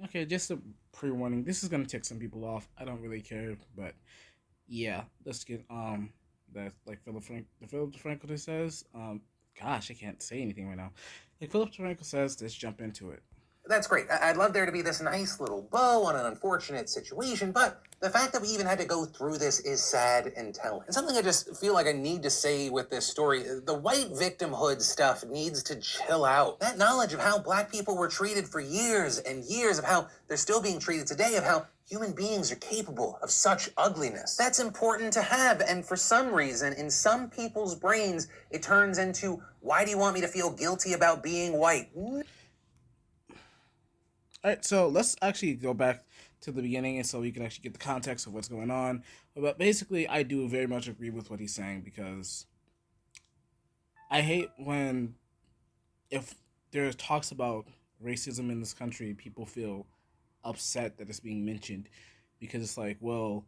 Okay, just a pre-warning. This is gonna tick some people off. I don't really care, but yeah, let's get that like Philip DeFranco just says. Gosh, I can't say anything right now. Like Philip DeFranco says, let's jump into it. That's great. I'd love there to be this nice little bow on an unfortunate situation, but the fact that we even had to go through this is sad and telling. And something I just feel like I need to say with this story, the white victimhood stuff needs to chill out. That knowledge of how black people were treated for years and years, of how they're still being treated today, of how human beings are capable of such ugliness. That's important to have, and for some reason, in some people's brains, it turns into, why do you want me to feel guilty about being white? All right, so let's actually go back to the beginning, and so we can actually get the context of what's going on. But basically, I do very much agree with what he's saying because I hate when if there's talks about racism in this country, people feel upset that it's being mentioned because it's like, well,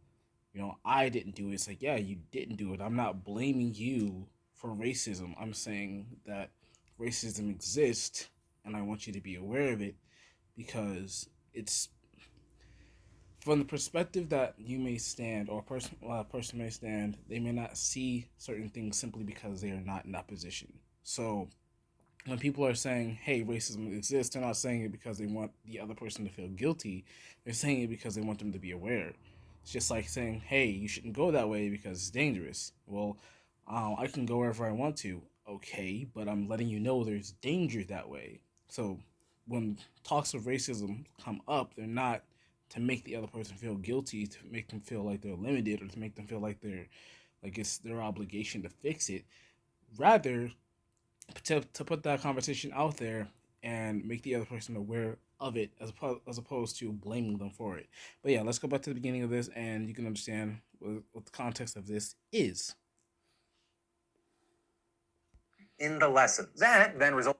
I didn't do it. It's like, yeah, you didn't do it. I'm not blaming you for racism. I'm saying that racism exists and I want you to be aware of it because it's from the perspective that you may stand or a person may stand, they may not see certain things simply because they are not in that position. So when people are saying, hey, racism exists, they're not saying it because they want the other person to feel guilty. They're saying it because they want them to be aware. It's just like saying, hey, you shouldn't go that way because it's dangerous. Well, I can go wherever I want to. Okay, but I'm letting you know there's danger that way. So when talks of racism come up, they're not to make the other person feel guilty, to make them feel like they're limited, or to make them feel like it's their obligation to fix it. Rather, to put that conversation out there and make the other person aware of it as opposed to blaming them for it. But yeah, let's go back to the beginning of this and you can understand what the context of this is. In the lesson. That then results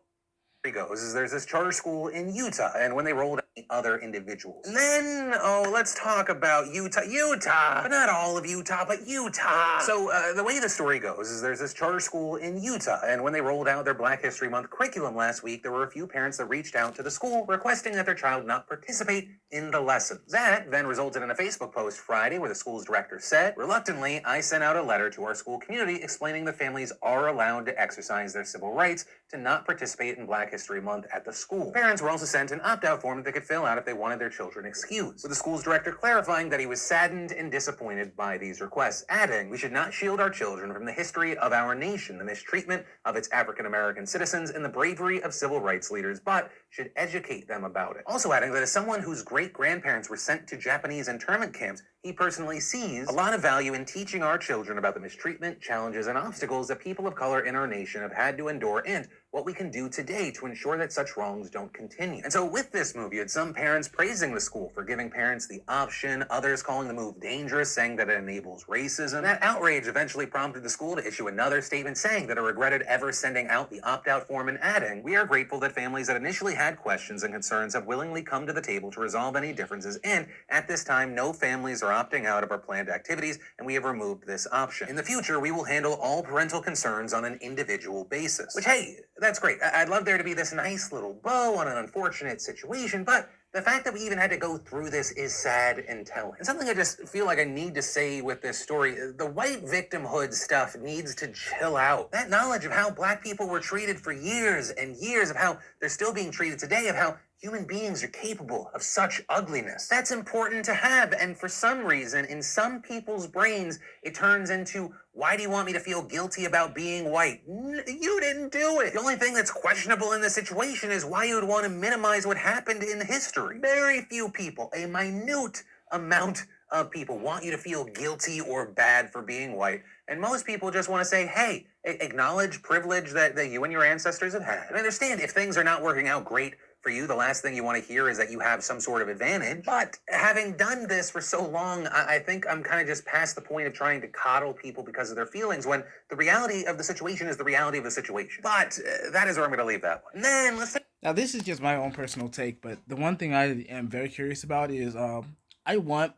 goes is there's this charter school in Utah, and when they rolled out other individuals. And then, let's talk about Utah, but not all of Utah, but Utah. So the way the story goes is there's this charter school in Utah, and when they rolled out their Black History Month curriculum last week, there were a few parents that reached out to the school requesting that their child not participate in the lessons. That then resulted in a Facebook post Friday where the school's director said, reluctantly, I sent out a letter to our school community explaining that families are allowed to exercise their civil rights to not participate in Black History Month at the school. Parents were also sent an opt-out form that they could fill out if they wanted their children excused, with the school's director clarifying that he was saddened and disappointed by these requests, adding, we should not shield our children from the history of our nation, the mistreatment of its African American citizens, and the bravery of civil rights leaders, but should educate them about it. Also adding that as someone whose great-grandparents were sent to Japanese internment camps, he personally sees a lot of value in teaching our children about the mistreatment, challenges, and obstacles that people of color in our nation have had to endure and what we can do today to ensure that such wrongs don't continue. And so with this move, you had some parents praising the school for giving parents the option, others calling the move dangerous, saying that it enables racism. That outrage eventually prompted the school to issue another statement saying that it regretted ever sending out the opt-out form and adding, we are grateful that families that initially had questions and concerns have willingly come to the table to resolve any differences, and at this time, no families are opting out of our planned activities, and we have removed this option. In the future, we will handle all parental concerns on an individual basis. Which, hey, that's great. I'd love there to be this nice little bow on an unfortunate situation, but the fact that we even had to go through this is sad and telling. And something I just feel like I need to say with this story, the white victimhood stuff needs to chill out. That knowledge of how black people were treated for years and years, of how they're still being treated today, of how human beings are capable of such ugliness. That's important to have, and for some reason, in some people's brains, it turns into, why do you want me to feel guilty about being white? You didn't do it. The only thing that's questionable in this situation is why you would want to minimize what happened in history. Very few people, a minute amount of people, want you to feel guilty or bad for being white. And most people just want to say, hey, acknowledge privilege that you and your ancestors have had. And understand if things are not working out great for you, the last thing you want to hear is that you have some sort of advantage. But having done this for so long, I think I'm kind of just past the point of trying to coddle people because of their feelings when the reality of the situation is the reality of the situation. But that is where I'm going to leave that one. And then let's Now this is just my own personal take, but the one thing I am very curious about is I want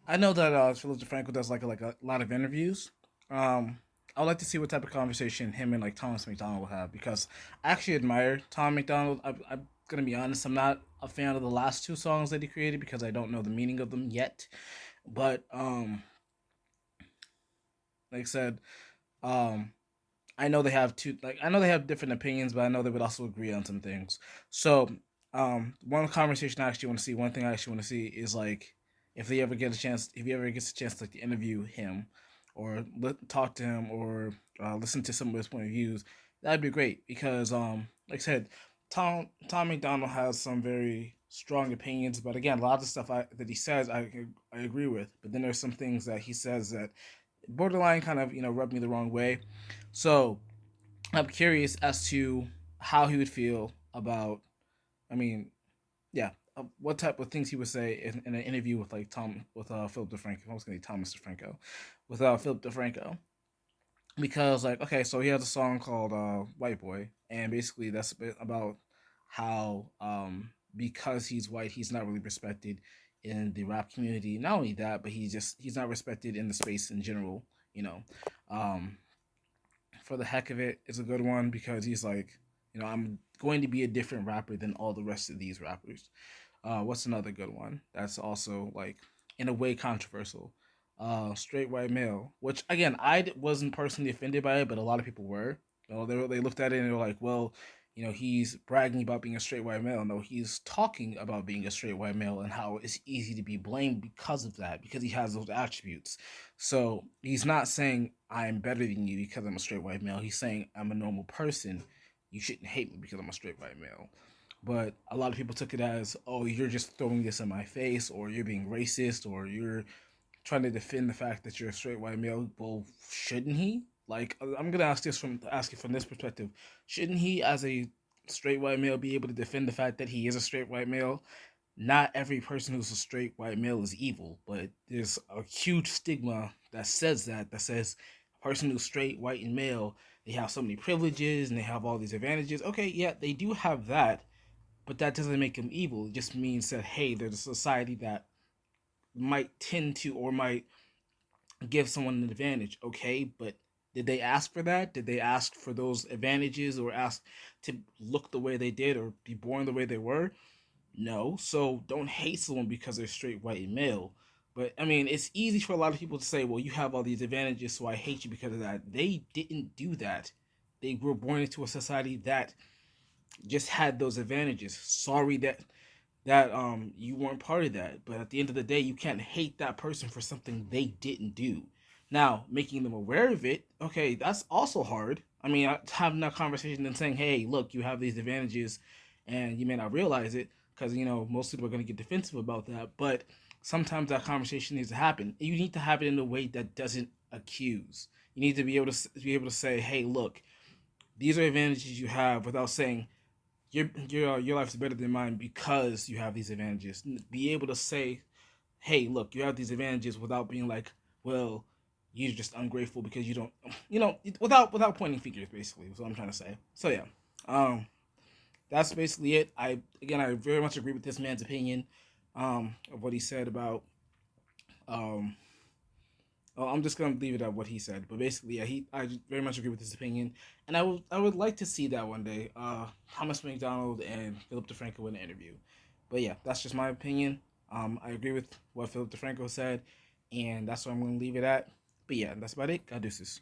I know that Philip DeFranco does like a lot of interviews. I would like to see what type of conversation him and like Thomas McDonald will have because I actually admire Tom McDonald. gonna be honest, I'm not a fan of the last two songs that he created because I don't know the meaning of them yet. But like I said, um, I know they have two. Like I know they have different opinions, but I know they would also agree on some things. So, one conversation I actually want to see, one thing I actually want to see is like if they ever get a chance, if he ever gets a chance to like to interview him, or talk to him, or listen to some of his point of views, that'd be great because like I said, Tom McDonald has some very strong opinions, but again, a lot of the stuff that he says, I agree with. But then there's some things that he says that borderline kind of rub me the wrong way. So I'm curious as to how he would feel about. I mean, yeah, what type of things he would say in an interview with like Philip DeFranco. I was going to say Thomas DeFranco, with Philip DeFranco, because like okay, so he has a song called "White Boy," and basically that's about how because he's white, he's not really respected in the rap community. Not only that, but he's not respected in the space in general. You know, um, for the heck of it, it's a good one because he's like, I'm going to be a different rapper than all the rest of these rappers. What's another good one that's also like in a way controversial? Straight white male, which again wasn't personally offended by it, but a lot of people were. They looked at it and they were like, well, he's bragging about being a straight white male. No, he's talking about being a straight white male and how it's easy to be blamed because of that, because he has those attributes. So he's not saying I'm better than you because I'm a straight white male. He's saying I'm a normal person. You shouldn't hate me because I'm a straight white male. But a lot of people took it as, oh, you're just throwing this in my face, or you're being racist, or you're trying to defend the fact that you're a straight white male. Well, shouldn't he? Like, I'm gonna ask you from this perspective. Shouldn't he, as a straight white male, be able to defend the fact that he is a straight white male? Not every person who's a straight white male is evil, but there's a huge stigma that says that says a person who's straight, white, and male, they have so many privileges and they have all these advantages. Okay, yeah, they do have that, but that doesn't make them evil. It just means that hey, there's a society that might tend to or might give someone an advantage. Okay, but did they ask for that? Did they ask for those advantages or ask to look the way they did or be born the way they were? No. So don't hate someone because they're straight white and male. But I mean, it's easy for a lot of people to say, well, you have all these advantages, so I hate you because of that. They didn't do that. They were born into a society that just had those advantages. Sorry that you weren't part of that, but at the end of the day, you can't hate that person for something they didn't do. Now, making them aware of it, okay, that's also hard. I mean, having that conversation and saying, "Hey, look, you have these advantages, and you may not realize it because most people are going to get defensive about that." But sometimes that conversation needs to happen. You need to have it in a way that doesn't accuse. You need to be able to say, "Hey, look, these are advantages you have," without saying, your life's better than mine because you have these advantages. Be able to say, hey, look, you have these advantages without being like, well, you're just ungrateful because you don't, without pointing fingers. Basically, is what I'm trying to say. So yeah, um, that's basically it. I very much agree with this man's opinion, of what he said about um I'm just gonna leave it at what he said. But basically, yeah, I very much agree with his opinion, and I would like to see that one day. Thomas McDonald and Philip DeFranco in an interview. But yeah, that's just my opinion. I agree with what Philip DeFranco said, and that's what I'm gonna leave it at. But yeah, that's about it. God deuces.